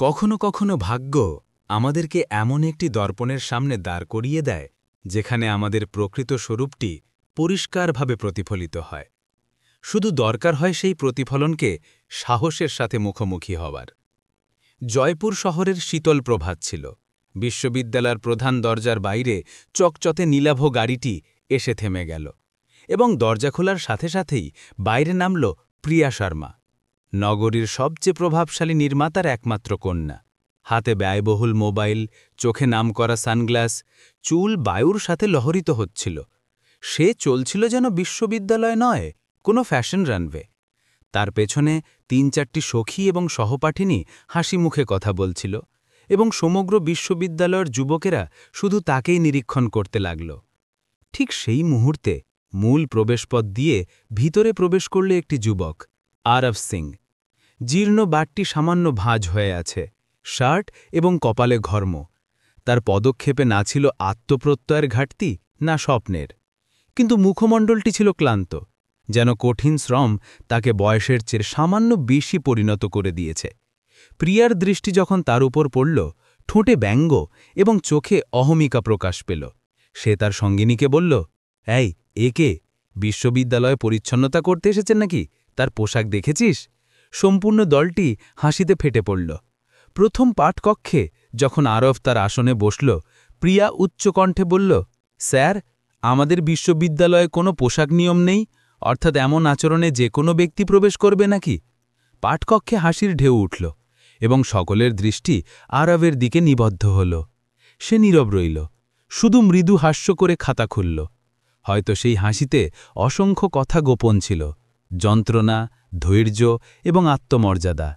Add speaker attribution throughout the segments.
Speaker 1: কখনো কখনো ভাগ্য আমাদেরকে এমন একটি দর্পণের সামনে দাঁড় করিয়ে দেয় যেখানে আমাদের প্রকৃত স্বরূপটি পরিষ্কারভাবে প্রতিফলিত হয়। শুধু দরকার হয় সেই প্রতিফলনকে সাহসের সাথে মুখোমুখি হওয়ার। জয়পুর শহরের শীতল প্রভাত ছিল। বিশ্ববিদ্যালয়ের প্রধান দরজার বাইরে চকচকে নীলাভ গাড়িটি এসে থেমে গেল এবং দরজা খোলার সাথে সাথেই বাইরে নামল প্রিয়া শর্মা, নগরীর সবচেয়ে প্রভাবশালী নির্মাতার একমাত্র কন্যা। হাতে ব্যয়বহুল মোবাইল, চোখে নামকরা সানগ্লাস, চুল বায়ুর সাথে লহরিত হচ্ছিল। সে চলছিল যেন বিশ্ববিদ্যালয় নয়, কোনো ফ্যাশন রানওয়ে। তার পেছনে ৩-৪টি সখী এবং সহপাঠিনী হাসি মুখে কথা বলছিল এবং সমগ্র বিশ্ববিদ্যালয়ের যুবকেরা শুধু তাকেই নিরীক্ষণ করতে লাগল। ঠিক সেই মুহূর্তে মূল প্রবেশপথ দিয়ে ভিতরে প্রবেশ করল একটি যুবক, আরব সিং। জীর্ণ বাটটি সামান্য ভাঁজ হয়ে আছে, শার্ট এবং কপালে ঘর্ম। তার পদক্ষেপে না ছিল আত্মপ্রত্যয়ের ঘাটতি, না স্বপ্নের। কিন্তু মুখমণ্ডলটি ছিল ক্লান্ত, যেন কঠিন শ্রম তাকে বয়সের চেয়ে সামান্য বেশি পরিণত করে দিয়েছে। প্রিয়ার দৃষ্টি যখন তার উপর পড়ল, ঠোঁটে ব্যঙ্গ এবং চোখে অহমিকা প্রকাশ পেল। সে তার সঙ্গিনীকে বলল, এই একে বিশ্ববিদ্যালয়ে পরিচ্ছন্নতা করতে এসেছেন নাকি? তার পোশাক দেখেছিস? সম্পূর্ণ দলটি হাসিতে ফেটে পড়ল। প্রথম পাঠকক্ষে যখন আরব তার আসনে বসল, প্রিয়া উচ্চকণ্ঠে বলল, স্যার, আমাদের বিশ্ববিদ্যালয়ে কোনো পোশাক নিয়ম নেই, অর্থাৎ এমন আচরণে যে কোনো ব্যক্তি প্রবেশ করবে নাকি? পাঠকক্ষে হাসির ঢেউ উঠল এবং সকলের দৃষ্টি আরবের দিকে নিবদ্ধ হল। সে নীরব রইল, শুধু মৃদু হাস্য করে খাতা খুলল। হয়তো সেই হাসিতে অসংখ্য কথা গোপন ছিল, যন্ত্রণা, ধৈর্য এবং আত্মমর্যাদা।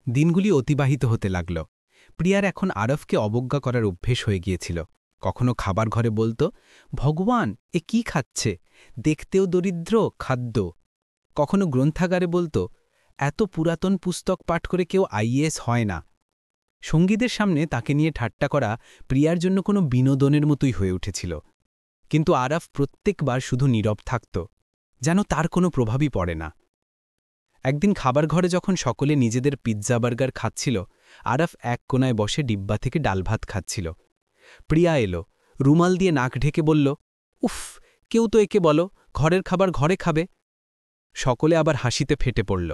Speaker 2: দিনগুলি অতিবাহিত হতে লাগল। প্রিয়ার এখন আরবকে অবজ্ঞা করার অভ্যেস হয়ে গিয়েছিল। কখনো খাবার ঘরে বলতো, ভগবান, এ কি খাচ্ছে, দেখতেও দরিদ্র খাদ্য। কখনো গ্রন্থাগারে বলতো, এত পুরাতন পুস্তক পাঠ করে কেউ আইএএস হয় না। সঙ্গীদের সামনে তাকে নিয়ে ঠাট্টা করা প্রিয়ার জন্য কোনো বিনোদনের মতোই হয়ে উঠেছিল। কিন্তু আরব প্রত্যেকবার শুধু নীরব থাকত, যেন তার কোনো প্রভাবই পড়ে না। একদিন খাবার ঘরে যখন সকলে নিজেদের পিৎজা বার্গার খাচ্ছিল, আরব এক কোনায় বসে ডিব্বা থেকে ডাল ভাত খাচ্ছিল। প্রিয়া এলো, রুমাল দিয়ে নাক ঢেকে বলল, উফ, কেউ তো একে বলো ঘরের খাবার ঘরে খাবে। সকলে আবার হাসিতে ফেটে পড়ল।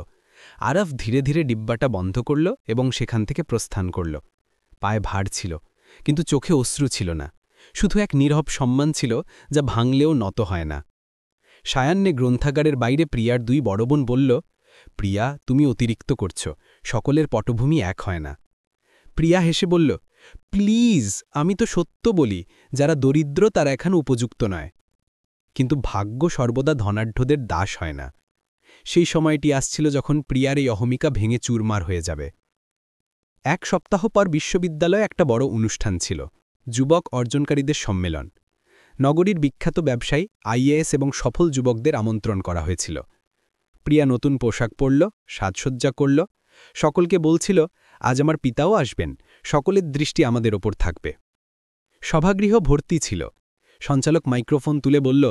Speaker 2: আরব ধীরে ধীরে ডিব্বাটা বন্ধ করল এবং সেখান থেকে প্রস্থান করল। পায়ে ভার ছিল, কিন্তু চোখে অশ্রু ছিল না, শুধু এক নীরব সম্মান ছিল যা ভাঙলেও নত হয় না। সায়ান্নে গ্রন্থাগারের বাইরে প্রিয়ার দুই বড় বোন বলল, প্রিয়া, তুমি অতিরিক্ত করছ, সকলের পটভূমি এক হয় না। প্রিয়া হেসে বলল, প্লিজ, আমি তো সত্য বলি, যারা দরিদ্র তারা এখানে উপযুক্ত নয়। কিন্তু ভাগ্য সর্বদা ধনাঢ্যদের দাস হয় না। সেই সময়টি আসছিল যখন প্রিয়ার এই অহমিকা ভেঙে চুরমার হয়ে যাবে। এক সপ্তাহ পর বিশ্ববিদ্যালয়ে একটা বড় অনুষ্ঠান ছিল, যুবক অর্জনকারীদের সম্মেলন। নগরীর বিখ্যাত ব্যবসায়ী, আইএএস এবং সফল যুবকদের আমন্ত্রণ করা হয়েছিল। প্রিয়া নতুন পোশাক পরল, সাজসজ্জা করল, সকলকে বলছিল, আজ আমার পিতাও আসবেন, সকলের দৃষ্টি আমাদের ওপর থাকবে। সভাগৃহ ভর্তি ছিল। সঞ্চালক মাইক্রোফোন তুলে বলল,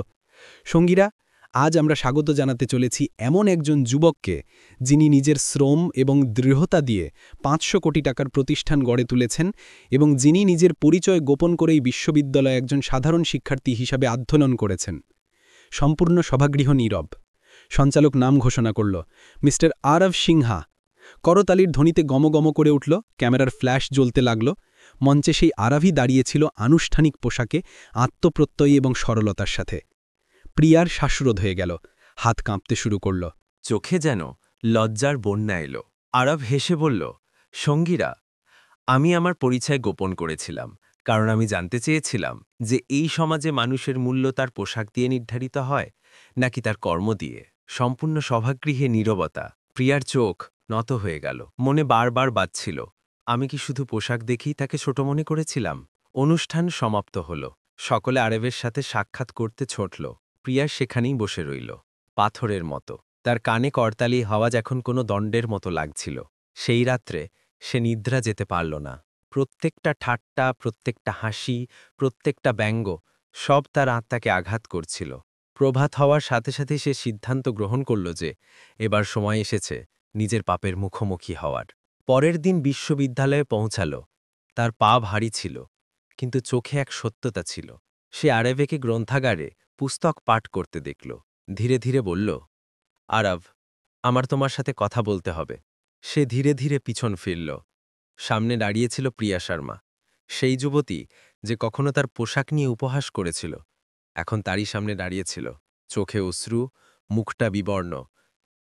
Speaker 2: সঙ্গীরা, আজ আমরা স্বাগত জানাতে চলেছি এমন একজন যুবককে, যিনি নিজের শ্রম এবং দৃঢ়তা দিয়ে ৫০০ কোটি টাকার প্রতিষ্ঠান গড়ে তুলেছেন এবং যিনি নিজের পরিচয় গোপন করেই বিশ্ববিদ্যালয়ে একজন সাধারণ শিক্ষার্থী হিসাবে অধ্যয়ন করেছেন। সম্পূর্ণ সভাগৃহ নীরব। সঞ্চালক নাম ঘোষণা করল, মিস্টার আরব সিংহা। করতালির ধ্বনিতে গমগম করে উঠল, ক্যামেরার ফ্ল্যাশ জ্বলতে লাগল। মঞ্চে সেই আরবই দাঁড়িয়েছিল আনুষ্ঠানিক পোশাকে, আত্মপ্রত্যয়ী এবং সরলতার সাথে। প্রিয়ার শ্বাসরোধ হয়ে গেল, হাত কাঁপতে শুরু করল,
Speaker 3: চোখে যেন লজ্জার বন্যা এলো। আরব হেসে বলল, সঙ্গীরা, আমি আমার পরিচয় গোপন করেছিলাম, কারণ আমি জানতে চেয়েছিলাম যে এই সমাজে মানুষের মূল্য তার পোশাক দিয়ে নির্ধারিত হয় নাকি তার কর্ম দিয়ে। সম্পূর্ণ সভাগৃহে নীরবতা। প্রিয়ার চোখ নত হয়ে গেল, মনে বারবার বাজছিল, আমি কি শুধু পোশাক দেখেই তাকে ছোট মনে করেছিলাম? অনুষ্ঠান সমাপ্ত হল। সকলে আরবের সাথে সাক্ষাৎ করতে ছুটল। প্রিয়া সেখানেই বসে রইল, পাথরের মতো। তার কানে করতালি আওয়াজ এখন কোনো দণ্ডের মতো লাগছিল। সেই রাত্রে সে নিদ্রা যেতে পারল না। প্রত্যেকটা ঠাট্টা, প্রত্যেকটা হাসি, প্রত্যেকটা ব্যঙ্গ, সব তার আত্মাকে আঘাত করছিল। প্রভাত হওয়ার সাথে সাথে সে সিদ্ধান্ত গ্রহণ করল যে এবার সময় এসেছে নিজের পাপের মুখোমুখি হওয়ার। পরের দিন বিশ্ববিদ্যালয়ে পৌঁছাল। তার পা ভারী ছিল, কিন্তু চোখে এক সত্যতা ছিল। সে আরবকে গ্রন্থাগারে পুস্তক পাঠ করতে দেখল। ধীরে ধীরে বলল, আরব, আমার তোমার সাথে কথা বলতে হবে। সে ধীরে ধীরে পিছন ফিরল। সামনে দাঁড়িয়েছিল প্রিয়া শর্মা, সেই যুবতী যে কখনো তার পোশাক নিয়ে উপহাস করেছিল, এখন তারই সামনে দাঁড়িয়েছিল, চোখে অশ্রু, মুখটা বিবর্ণ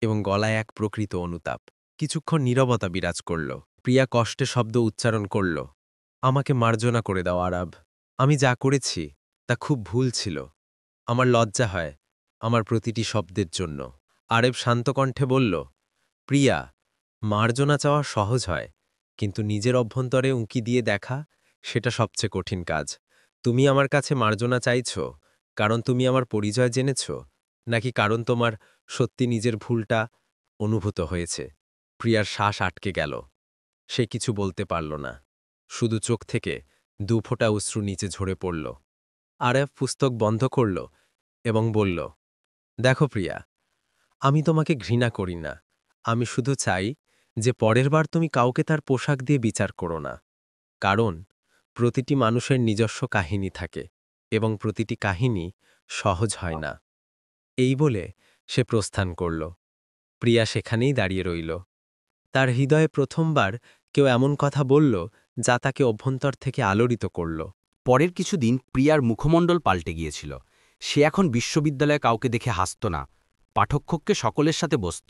Speaker 3: এবং গলায় এক প্রকৃত অনুতাপ। কিছুক্ষণ নীরবতা বিরাজ করল। প্রিয়া কষ্টে শব্দ উচ্চারণ করল, আমাকে মার্জনা করে দাও আরব। আমি যা করেছি তা খুব ভুল ছিল। আমার লজ্জা হয় আমার প্রতিটি শব্দের জন্য। আরেব শান্ত কণ্ঠে বলল, প্রিয়া, মার্জনা চাওয়া সহজ হয়, কিন্তু নিজের অভ্যন্তরে উঁকি দিয়ে দেখা সেটা সবচেয়ে কঠিন কাজ। তুমি আমার কাছে মার্জনা চাইছ কারণ তুমি আমার পরিচয় জেনেছ, নাকি কারণ তোমার সত্যি নিজের ভুলটা অনুভূত হয়েছে? প্রিয়ার শ্বাস আটকে গেল। সে কিছু বলতে পারল না, শুধু চোখ থেকে দুফোঁটা অশ্রু নিচে ঝরে পড়ল। আরেফ পুস্তক বন্ধ করল এবং বলল, দেখো প্রিয়া, আমি তোমাকে ঘৃণা করি না। আমি শুধু চাই যে পরের বার তুমি কাউকে তার পোশাক দিয়ে বিচার করো না। কারণ প্রতিটি মানুষের নিজস্ব কাহিনী থাকে এবং প্রতিটি কাহিনী সহজ হয় না। এই বলে সে প্রস্থান করল। প্রিয়া সেখানেই দাঁড়িয়ে রইল। তার হৃদয়ে প্রথমবার কেউ এমন কথা বলল যা তাকে অভ্যন্তর থেকে আলোড়িত করল।
Speaker 4: পরের কিছুদিন প্রিয়ার মুখমণ্ডল পাল্টে গিয়েছিল। সে এখন বিশ্ববিদ্যালয়ে কাউকে দেখে হাসত না, পাঠকক্ষে সকলের সাথে বসত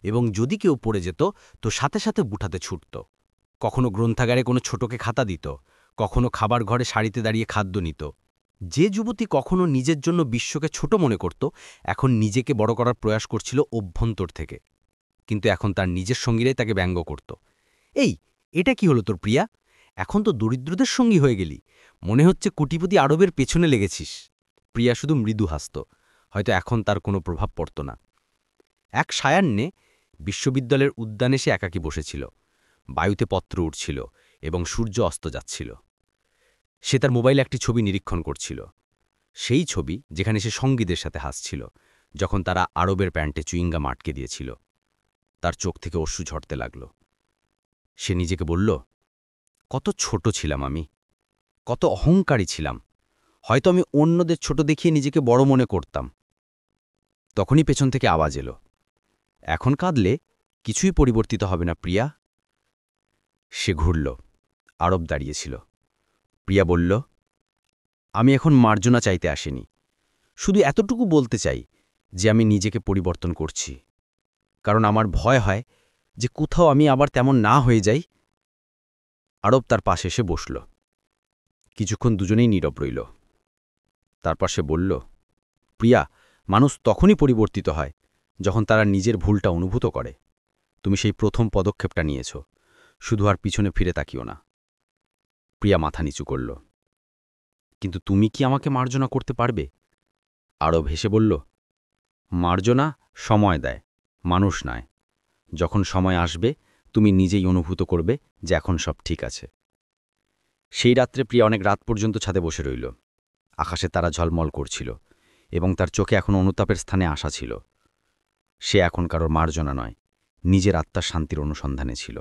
Speaker 4: এবং যদি কেউ পড়ে যেত তো সাথে সাথে বুঠাতে ছুটত। কখনো গ্রন্থাগারে কোনো ছোটকে খাতা দিত, কখনো খাবার ঘরে সারিতে দাঁড়িয়ে খাদ্য নিত। যে যুবতী কখনো নিজের জন্য বিশ্বকে ছোট মনে করত, এখন নিজেকে বড় করার প্রয়াস করছিল অভ্যন্তর থেকে। কিন্তু এখন তার নিজের সঙ্গীরাই তাকে ব্যঙ্গ করত। এই, এটা কি হলো তোর প্রিয়া? এখন তো দরিদ্রদের সঙ্গী হয়ে গেলি, মনে হচ্ছে কোটিপতি আরবের পেছনে লেগেছিস। প্রিয়া শুধু মৃদু হাসত, হয়তো এখন তার কোনো প্রভাব পড়ত না। এক সায়াহ্নে বিশ্ববিদ্যালয়ের উদ্যানে সে একাকী বসেছিল। বায়ুতে পত্র উঠছিল এবং সূর্য অস্ত যাচ্ছিল। সে তার মোবাইলে একটি ছবি নিরীক্ষণ করছিল, সেই ছবি যেখানে সে সঙ্গীদের সাথে হাসছিল যখন তারা আরবের প্যান্টে চুইংগাম আটকে দিয়েছিল। তার চোখ থেকে অশ্রু ঝরতে লাগল। সে নিজেকে বলল, কত ছোট ছিলাম আমি, কত অহংকারী ছিলাম। হয়তো আমি অন্যদের ছোট দেখিয়ে নিজেকে বড় মনে করতাম। তখনই পেছন থেকে আওয়াজ এলো, এখন কাঁদলে কিছুই পরিবর্তিত হবে না প্রিয়া। সে ঘুরল। আরব দাঁড়িয়েছিল। প্রিয়া বলল, আমি এখন মার্জনা চাইতে আসিনি, শুধু এতটুকু বলতে চাই যে আমি নিজেকে পরিবর্তন করছি, কারণ আমার ভয় হয় যে কোথাও আমি আবার তেমন না হয়ে যাই। আরব তার পাশে এসে বসল। কিছুক্ষণ দুজনেই নীরব রইল। তারপর সে বলল, প্রিয়া, মানুষ তখনই পরিবর্তিত হয় যখন তারা নিজের ভুলটা অনুভূত করে। তুমি সেই প্রথম পদক্ষেপটা নিয়েছ, শুধু আর পিছনে ফিরে তাকিও না। প্রিয়া মাথা নিচু করল। কিন্তু তুমি কি আমাকে মার্জনা করতে পারবে? আরব হেসে বলল, মার্জনা সময় দেয়, মানুষ নয়। যখন সময় আসবে তুমি নিজেই অনুভূত করবে যে এখন সব ঠিক আছে। সেই রাত্রে প্রিয়া অনেক রাত পর্যন্ত ছাদে বসে রইল। আকাশে তারা ঝলমল করছিল এবং তার চোখে এখন অনুতাপের স্থানে আশা ছিল। সে এখন কারোর মার্জনা নয়, নিজের আত্মার শান্তির অনুসন্ধানে ছিল।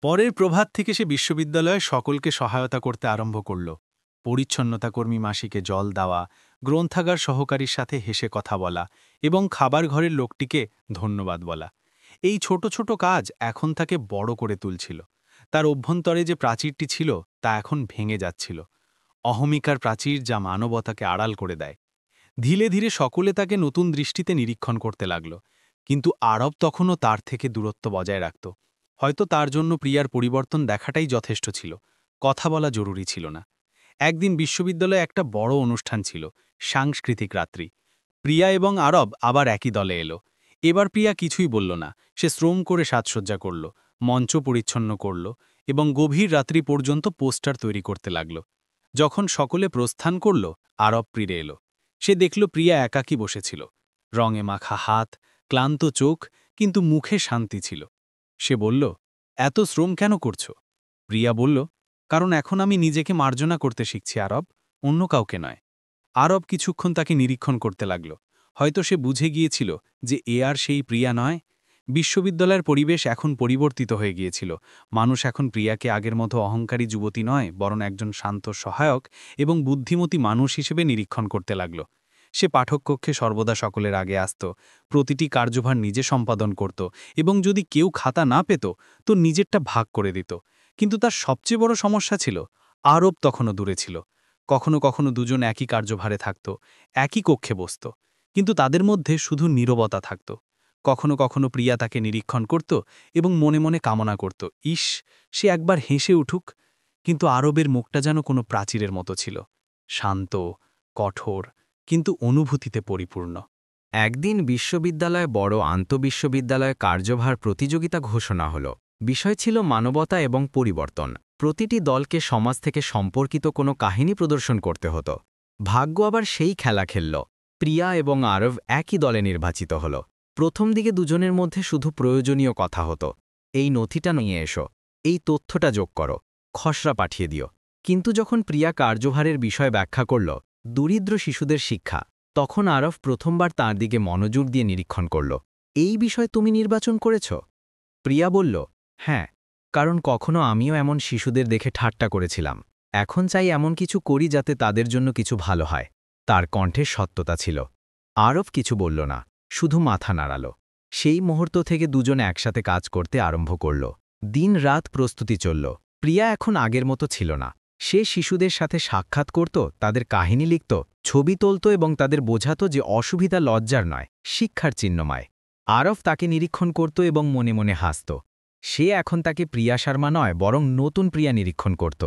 Speaker 1: পরের প্রভাত থেকে সে বিশ্ববিদ্যালয়ে সকলকে সহায়তা করতে আরম্ভ করল। পরিচ্ছন্নতাকর্মী মাসিকে জল দেওয়া, গ্রন্থাগার সহকারীর সাথে হেসে কথা বলা এবং খাবার ঘরের লোকটিকে ধন্যবাদ বলা। এই ছোট ছোট কাজ এখন তাকে বড় করে তুলছিল। তার অভ্যন্তরে যে প্রাচীরটি ছিল তা এখন ভেঙে যাচ্ছিল। অহমিকার প্রাচীর যা মানবতাকে আড়াল করে দেয়। ধীরে ধীরে সকলে তাকে নতুন দৃষ্টিতে নিরীক্ষণ করতে লাগল, কিন্তু আরব তখনও তার থেকে দূরত্ব বজায় রাখত। হয়তো তার জন্য প্রিয়ার পরিবর্তন দেখাটাই যথেষ্ট ছিল, কথা বলা জরুরি ছিল না। একদিন বিশ্ববিদ্যালয়ে একটা বড় অনুষ্ঠান ছিল, সাংস্কৃতিক রাত্রি। প্রিয়া এবং আরব আবার একই দলে এলো। এবার প্রিয়া কিছুই বলল না, সে শ্রম করে সাজসজ্জা করল, মঞ্চ পরিচ্ছন্ন করল এবং গভীর রাত্রি পর্যন্ত পোস্টার তৈরি করতে লাগল। যখন সকলে প্রস্থান করল, আরব ফিরে এলো। সে দেখল প্রিয়া একাকী বসেছিল, রঙে মাখা হাত, ক্লান্ত চোখ, কিন্তু মুখে শান্তি ছিল। সে বলল, এত শ্রম কেন করছ? প্রিয়া বলল, কারণ এখন আমি নিজেকে মার্জনা করতে শিখছি আরব, অন্য কাউকে নয়। আরব কিছুক্ষণ তাকে নিরীক্ষণ করতে লাগল। হয়তো সে বুঝে গিয়েছিল যে এ আর সেই প্রিয়া নয়।
Speaker 2: বিশ্ববিদ্যালয়ের পরিবেশ এখন পরিবর্তিত হয়ে গিয়েছিল। মানুষ এখন প্রিয়াকে আগের মতো অহংকারী যুবতী নয়, বরং একজন শান্ত সহায়ক এবং বুদ্ধিমতী মানুষ হিসেবে নিরীক্ষণ করতে লাগল। সে পাঠককক্ষে সর্বদা সকলের আগে আসত, প্রতিটি কার্যভার নিজে সম্পাদন করত এবং যদি কেউ খাতা না পেত তো নিজেরটা ভাগ করে দিত। কিন্তু তার সবচেয়ে বড় সমস্যা ছিল, আরব তখনও দূরে ছিল। কখনো কখনো দুজন একই কার্যভারে থাকত, একই কক্ষে বসত, কিন্তু তাদের মধ্যে শুধু নীরবতা থাকত। কখনো কখনো প্রিয়া তাকে নিরীক্ষণ করত এবং মনে মনে কামনা করত, ইস, সে একবার হেসে উঠুক। কিন্তু আরবের মুখটা যেন কোনো প্রাচীরের মতো ছিল, শান্ত, কঠোর, কিন্তু অনুভূতিতে পরিপূর্ণ।
Speaker 4: একদিন বিশ্ববিদ্যালয়ে বড় আন্তঃবিশ্ববিদ্যালয় কার্যভার প্রতিযোগিতা ঘোষণা হল। বিষয় ছিল মানবতা এবং পরিবর্তন। প্রতিটি দলকে সমাজ থেকে সম্পর্কিত কোনো কাহিনী প্রদর্শন করতে হতো। ভাগ্য আবার সেই খেলা খেলল। প্রিয়া এবং আরব একই দলে নির্বাচিত হল। প্রথম দিকে দুজনের মধ্যে শুধু প্রয়োজনীয় কথা হতো, এই নথিটা নিয়ে এসো, এই তথ্যটা যোগ করো, খসড়া পাঠিয়ে দিও। কিন্তু যখন প্রিয়া কার্যভারের বিষয় ব্যাখ্যা করল, দরিদ্র শিশুদের শিক্ষা, তখন আরব প্রথমবার তাঁর দিকে মনোযোগ দিয়ে নিরীক্ষণ করল। এই বিষয় তুমি নির্বাচন করেছ? প্রিয়া বলল, হ্যাঁ, কারণ কখনো আমিও এমন শিশুদের দেখে ঠাট্টা করেছিলাম। এখন চাই এমন কিছু করি যাতে তাদের জন্য কিছু ভালো হয়। তার কণ্ঠে সত্যতা ছিল। আরব কিছু বলল না, শুধু মাথা নাড়াল। সেই মুহূর্ত থেকে দুজন একসাথে কাজ করতে আরম্ভ করল। দিন রাত প্রস্তুতি চলল। প্রিয়া এখন আগের মতো ছিল না। সে শিশুদের সাথে সাক্ষাৎ করত, তাদের কাহিনী লিখত, ছবি তুলত এবং তাদের বোঝাত যে অসুবিধা লজ্জার নয়, শিক্ষার চিহ্নময়। আরব তাকে নিরীক্ষণ করত এবং মনে মনে হাসত। সে এখন তাকে প্রিয়া শর্মা নয়, বরং নতুন প্রিয়া নিরীক্ষণ করত।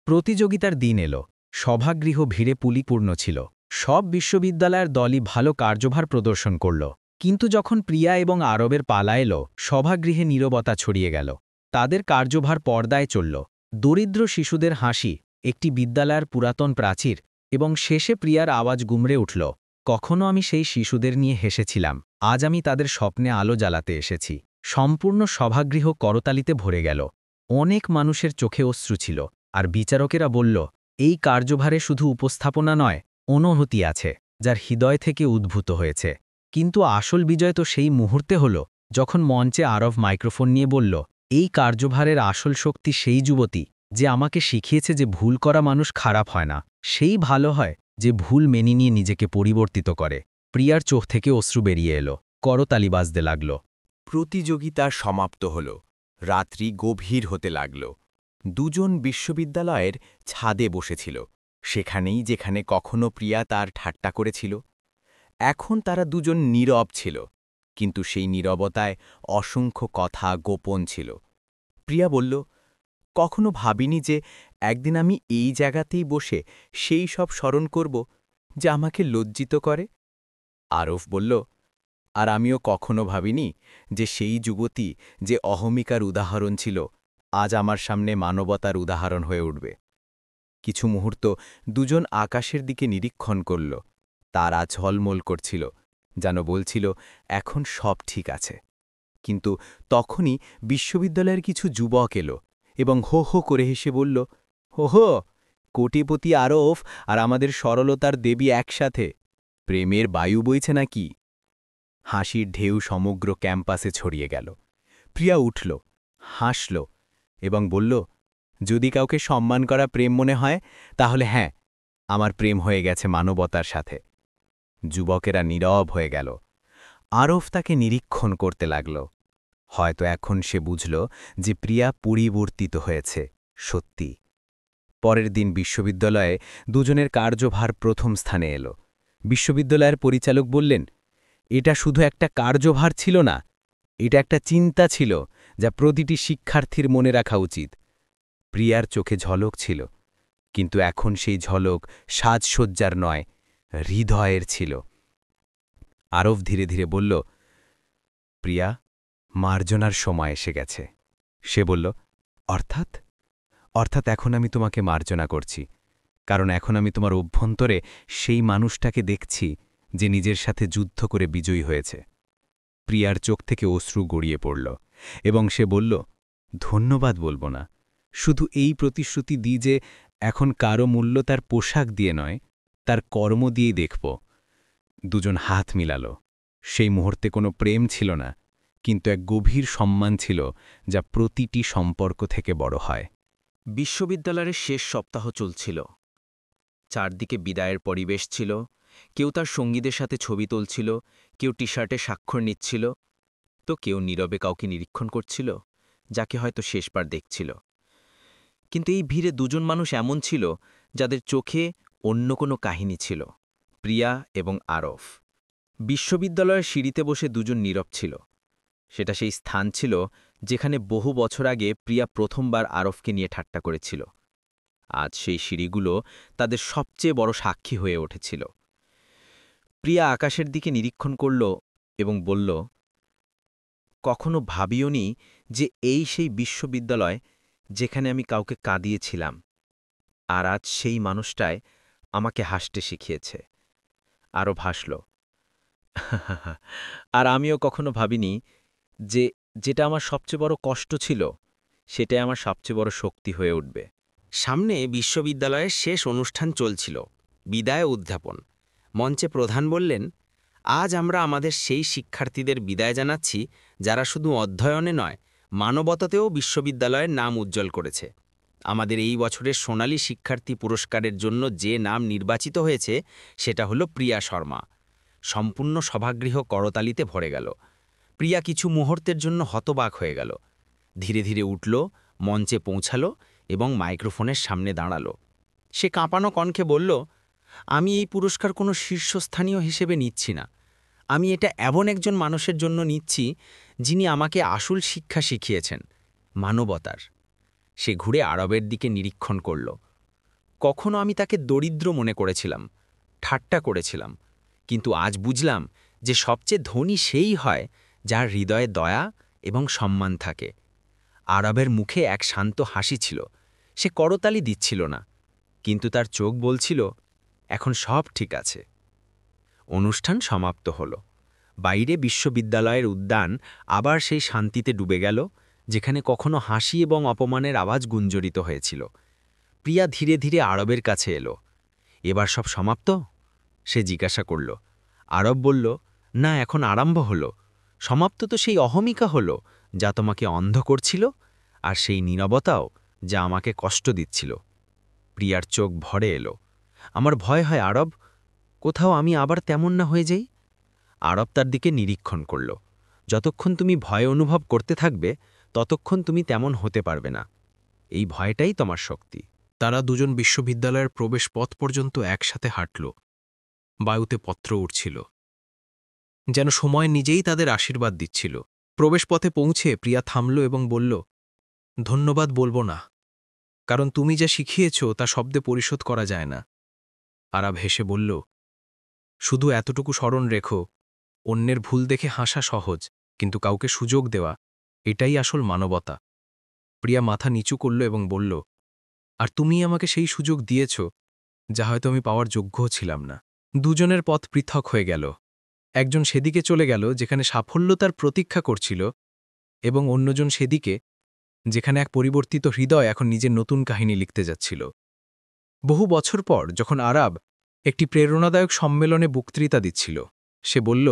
Speaker 4: প্রতিযোগিতার দিন এলো। সভাগৃহ ভিড়ে পুলিপূর্ণ ছিল। সব বিশ্ববিদ্যালয়ের দলই ভালো কার্যভার প্রদর্শন করল। কিন্তু যখন প্রিয়া এবং আরবের পালা এলো, সভাগৃহে নীরবতা ছড়িয়ে গেল। তাদের কার্যভার পর্দায় চলল। দরিদ্র শিশুদের হাসি, একটি বিদ্যালয়ের পুরাতন প্রাচীর, এবং শেষে প্রিয়ার আওয়াজ গুমড়ে উঠল, কখনো আমি সেই শিশুদের নিয়ে হেসেছিলাম, আজ আমি তাদের স্বপ্নে আলো জ্বালাতে এসেছি। সম্পূর্ণ সভাগৃহ করতালিতে ভরে গেল। অনেক মানুষের চোখে অশ্রু ছিল, আর বিচারকেরা বলল, এই কার্যভারে শুধু উপস্থাপনা নয়, অনুভূতি আছে, যার হৃদয় থেকে উদ্ভূত হয়েছে। কিন্তু আসল বিজয় তো সেই মুহূর্তে হল, যখন মঞ্চে আরব মাইক্রোফোন নিয়ে বলল, এই কার্যভারের আসল শক্তি সেই যুবতী যে আমাকে শিখিয়েছে যে ভুল করা মানুষ খারাপ হয় না, সেই ভালো হয় যে ভুল মেনে নিয়ে নিজেকে পরিবর্তিত করে। প্রিয়ার চোখ থেকে অশ্রু বেরিয়ে এলো, করতালি বাজতে লাগল।
Speaker 5: প্রতিযোগিতা সমাপ্ত হল। রাত্রি গভীর হতে লাগল। দুজন বিশ্ববিদ্যালয়ের ছাদে বসেছিল, সেখানেই যেখানে কখনো প্রিয়া তার ঠাট্টা করেছিল। এখন তারা দুজন নীরব ছিল, কিন্তু সেই নীরবতায় অসংখ্য কথা গোপন ছিল। প্রিয়া বলল, কখনো ভাবিনি যে একদিন আমি এই জায়গাতেই বসে সেই সব স্মরণ করব যা আমাকে লজ্জিত করে। আরফ বলল, আর আমিও কখনো ভাবিনি যে সেই যুবতী যে অহমিকার উদাহরণ ছিল, আজ আমার সামনে মানবতার উদাহরণ হয়ে উঠবে। কিছু মুহূর্ত দুজন আকাশের দিকে নিরীক্ষণ করল। তারা ঝলমল করছিল, যেন বলছিল এখন সব ঠিক আছে। কিন্তু তখনই বিশ্ববিদ্যালয়ের কিছু যুবক এলো এবং হো হো করে হেসে বলল, হো, কোটিপতি আরফ আর আমাদের সরলতার দেবী একসাথে, প্রেমের বায়ু বইছে নাকি? হাসির ঢেউ সমগ্র ক্যাম্পাসে ছড়িয়ে গেল। প্রিয়া উঠল, হাসল এবং বলল, যদি কাউকে সম্মান করা প্রেম মনে হয়, তাহলে হ্যাঁ, আমার প্রেম হয়ে গেছে মানবতার সাথে। যুবকেরা নীরব হয়ে গেল। আরফ তাকে নিরীক্ষণ করতে লাগল। হয়তো এখন সে বুঝল যে প্রিয়া পরিবর্তিত হয়েছে, সত্যি। পরের দিন বিশ্ববিদ্যালয়ে দুজনের কার্যভার প্রথম স্থানে এলো। বিশ্ববিদ্যালয়ের পরিচালক বললেন, এটা শুধু একটা কার্যভার ছিল না, এটা একটা চিন্তা ছিল যা প্রতিটি শিক্ষার্থীর মনে রাখা উচিত। প্রিয়ার চোখে ঝলক ছিল, কিন্তু এখন সেই ঝলক সাজসজ্জার নয়, হৃদয়ের ছিল। আরব ধীরে ধীরে বলল, প্রিয়া, মার্জনার সময় এসে গেছে। সে বলল, অর্থাৎ? অর্থাৎ এখন আমি তোমাকে মার্জনা করছি, কারণ এখন আমি তোমার অভ্যন্তরে সেই মানুষটাকে দেখছি যে নিজের সাথে যুদ্ধ করে বিজয়ী হয়েছে। প্রিয়ার চোখ থেকে অশ্রু গড়িয়ে পড়ল এবং সে বলল, ধন্যবাদ বলবো না, শুধু এই প্রতিশ্রুতি দিই যে এখন কারো মূল্য তার পোশাক দিয়ে নয়, তার কর্ম দিয়েই দেখব। দুজন হাত মিলাল। সেই মুহূর্তে কোনো প্রেম ছিল না,
Speaker 2: কিন্তু এক গভীর সম্মান ছিল যা প্রতিটি সম্পর্ক থেকে বড় হয়।
Speaker 3: বিশ্ববিদ্যালয়ের শেষ সপ্তাহ চলছিল। চারদিকে বিদায়ের পরিবেশ ছিল। কেউ তার সঙ্গীদের সাথে ছবি তুলছিল, কেউ টি শার্টে স্বাক্ষর নিচ্ছিল, তো কেউ নীরবে কাউকে নিরীক্ষণ করছিল, যাকে হয়তো শেষবার দেখছিল। কিন্তু এই ভিড়ে দুজন মানুষ এমন ছিল যাদের চোখে অন্য কোনো কাহিনী ছিল, প্রিয়া এবং আরফ। বিশ্ববিদ্যালয়ের সিঁড়িতে বসে দুজন নীরব ছিল। সেটা সেই স্থান ছিল যেখানে বহু বছর আগে প্রিয়া প্রথমবার আরফকে নিয়ে ঠাট্টা করেছিল। আজ সেই সিঁড়িগুলো তাদের সবচেয়ে বড় সাক্ষী হয়ে উঠেছিল। প্রিয়া আকাশের দিকে নিরীক্ষণ করল এবং বলল, কখনো ভাবিওনি যে এই সেই বিশ্ববিদ্যালয় যেখানে আমি কাউকে কাঁদিয়েছিলাম, আর আজ সেই মানুষটাই আমাকে হাসতে শিখিয়েছে। আরও হাসল। আর আমিও কখনো ভাবিনি যে যেটা আমার সবচেয়ে বড় কষ্ট ছিল সেটাই আমার সবচেয়ে বড় শক্তি হয়ে উঠবে।
Speaker 4: সামনে বিশ্ববিদ্যালয়ের শেষ অনুষ্ঠান চলছিল, বিদায় উদ্যাপন। মঞ্চে প্রধান বললেন, আজ আমরা আমাদের সেই শিক্ষার্থীদের বিদায় জানাচ্ছি যারা শুধু অধ্যয়নে নয়, মানবতাতেও বিশ্ববিদ্যালয়ের নাম উজ্জ্বল করেছে। আমাদের এই বছরের সোনালী শিক্ষার্থী পুরস্কারের জন্য যে নাম নির্বাচিত হয়েছে সেটা হলো প্রিয়া শর্মা। সম্পূর্ণ সভাগৃহ করতালিতে ভরে গেল। প্রিয়া কিছু মুহূর্তের জন্য হতবাক হয়ে গেল। ধীরে ধীরে উঠল, মঞ্চে পৌঁছালো এবং মাইক্রোফোনের সামনে দাঁড়ালো। সে কাঁপানো কণ্ঠে বলল, আমি এই পুরস্কার কোনো শীর্ষস্থানীয় হিসেবে নিচ্ছি না। আমি এটা এমন একজন মানুষের জন্য নিচ্ছি যিনি আমাকে আসল শিক্ষা শিখিয়েছেন, মানবতার। সে ঘুরে আরবের দিকে নিরীক্ষণ করল। কখনো আমি তাকে দরিদ্র মনে করেছিলাম, ঠাট্টা করেছিলাম, কিন্তু আজ বুঝলাম যে সবচেয়ে ধনী সেই হয় যার হৃদয়ে দয়া এবং সম্মান থাকে। আরবের মুখে এক শান্ত হাসি ছিল। সে করতালি দিচ্ছিল না, কিন্তু তার চোখ বলছিল, এখন সব ঠিক আছে। অনুষ্ঠান সমাপ্ত হল। বাইরে বিশ্ববিদ্যালয়ের উদ্যান আবার সেই শান্তিতে ডুবে গেল, যেখানে কখনো হাসি এবং অপমানের আওয়াজ গুঞ্জরিত হয়েছিল। প্রিয়া ধীরে ধীরে আরবের কাছে এলো। এবার সব সমাপ্ত? সে জিজ্ঞাসা করল। আরব বলল, না, এখন আরম্ভ হলো। সমাপ্ত তো সেই অহমিকা হলো যা তোমাকে অন্ধ করছিল, আর সেই নীরবতাও যা আমাকে কষ্ট দিচ্ছিল। প্রিয়ার চোখ ভরে এলো। আমার ভয় হয় আরব, কোথাও আমি আবার তেমন না হয়ে যাই। আরব তার দিকে নিরীক্ষণ করল। যতক্ষণ তুমি ভয় অনুভব করতে থাকবে ততক্ষণ তুমি তেমন হতে পারবে না। এই ভয়টাই তোমার শক্তি।
Speaker 2: তারা দুজন বিশ্ববিদ্যালয়ের প্রবেশ পথ পর্যন্ত একসাথে হাঁটল। বায়ুতে পত্র উঠছিল, যেন সময় নিজেই তাদের আশীর্বাদ দিচ্ছিল। প্রবেশপথে পৌঁছে প্রিয়া থামল এবং বলল, ধন্যবাদ বলবো না, কারণ তুমি যা শিখিয়েছ তা শব্দে পরিশোধ করা যায় না। আরব হেসে বলল, শুধু এতটুকু স্মরণ রেখো, অন্যের ভুল দেখে হাসা সহজ, কিন্তু কাউকে সুযোগ দেওয়া, এটাই আসল মানবতা। প্রিয়া মাথা নিচু করল এবং বলল, আর তুমি আমাকে সেই সুযোগ দিয়েছ যা হয়তো আমি পাওয়ার যোগ্যও ছিলাম না। দুজনের পথ পৃথক হয়ে গেল। একজন সেদিকে চলে গেল যেখানে সাফল্য তার প্রতীক্ষা করছিল, এবং অন্যজন সেদিকে যেখানে এক পরিবর্তিত হৃদয় এখন নিজের নতুন কাহিনী লিখতে যাচ্ছিল। বহু বছর পর যখন আরব একটি প্রেরণাদায়ক সম্মেলনে বক্তৃতা দিচ্ছিল, সে বলল,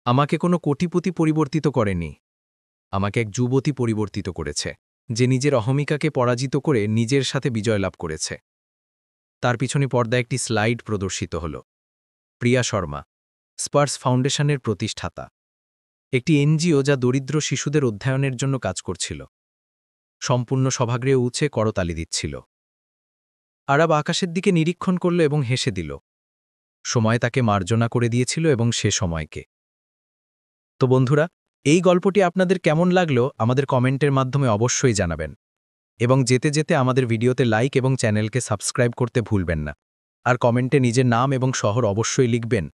Speaker 2: আমাকে কোনো কোটিপতি পরিবর্তিত করেনি, আমাকে এক যুবতী পরিবর্তিত করেছে, যে নিজের অহমিকাকে পরাজিত করে নিজের সাথে বিজয় লাভ করেছে। তার পিছনে পর্দায় একটি স্লাইড প্রদর্শিত হল। প্রিয়া শর্মা, স্পার্স ফাউন্ডেশনের প্রতিষ্ঠাতা, একটি এনজিও যা দরিদ্র শিশুদের অধ্যয়নের জন্য কাজ করছিল। সম্পূর্ণ সভাগৃহে উঠে করতালি দিচ্ছিল। আরব আকাশের দিকে নিরীক্ষণ করল এবং হেসে দিল। সময় তাকে মার্জনা করে দিয়েছিল এবং সে সময়কে। তো বন্ধুরা, এই গল্পটি আপনাদের কেমন লাগলো আমাদের কমেন্টের মাধ্যমে অবশ্যই জানাবেন, এবং যেতে যেতে আমাদের ভিডিওতে লাইক এবং চ্যানেলকে সাবস্ক্রাইব করতে ভুলবেন না। আর কমেন্টে নিজের নাম এবং শহর অবশ্যই লিখবেন,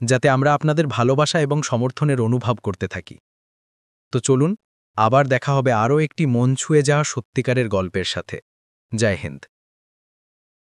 Speaker 2: যাতে আমরা আপনাদের ভালোবাসা এবং সমর্থনের অনুভব করতে থাকি। তো চলুন, আবার দেখা হবে আরও একটি মন ছুঁয়ে যাওয়া সত্যিকারের গল্পের সাথে। জয় হিন্দ।